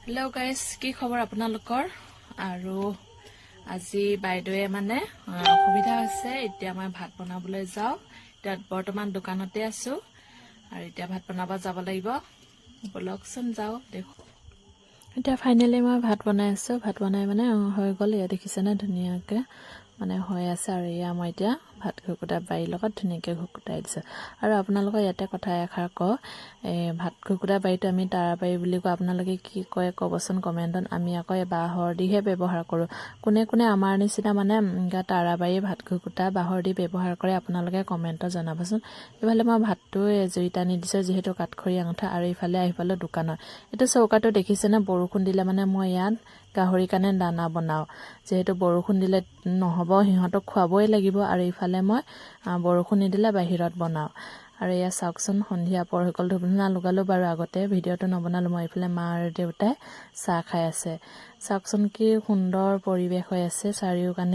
Hello' guys, কি খবৰ আপোনালোকৰ? আৰু আজি বাইদেৱে মানে অসুবিধা হৈছে। এতিয়া মই ভাত বনাবলৈ যাওঁ। এতিয়া বৰ্তমান দোকানতে আছো আৰু এতিয়া ভাত বনাব যাব লাগিব। বলকচোন যাওঁ দেখো। এতিয়া ফাইনেলি মই ভাত বনাই আছো। ভাত বনাই মানে হৈ গ'ল। এয়া দেখিছেনে ধুনীয়াকৈ মানে হৈ আছে। আৰু এয়া মই এতিয়া ভাত ঘুকুটা বাৰীৰ লগত ধুনীয়াকৈ ঘুকুটাই দিছোঁ। আৰু আপোনালোকৰ ইয়াতে কথা এষাৰ কওঁ, ভাত ঘুকুটা বাৰীটো আমি তাৰা বাৰী বুলি কওঁ। আপোনালোকে কি কয় ক'বচোন কমেণ্টত। আমি আকৌ বাঁহৰ দিহে ব্যৱহাৰ কৰোঁ। কোনে কোনে আমাৰ নিচিনা মানে তাৰা বাৰী ভাত ঘুকুটা বাঁহৰ দি ব্যৱহাৰ কৰে আপোনালোকে কমেণ্টত জনাবচোন। ইফালে মই ভাতটো জুইত আনি দিছোঁ, যিহেতু কাঠখৰি আঙঠা। আৰু ইফালে আহি পালোঁ দোকানত। এইটো চৌকাটো দেখিছেনে? বৰষুণ দিলে মানে মই ইয়াত গাহৰিৰ কাৰণে দানা বনাওঁ। যিহেতু বৰষুণ দিলে নহ'ব, সিহঁতক খুৱাবই লাগিব। আৰু ইফালে মই বৰষুণ নিদিলে বাহিৰত বনাওঁ। আৰু এয়া চাওকচোন, সন্ধিয়া পৰ হৈ গ'ল। ধূপ-ধূনা লগালোঁ বাৰু আগতে, ভিডিঅ'টো নবনালোঁ মই। এইফালে মা আৰু দেউতাই চাহ খাই আছে। চাওকচোন কি সুন্দৰ পৰিৱেশ হৈ আছে চাৰিওকাণে।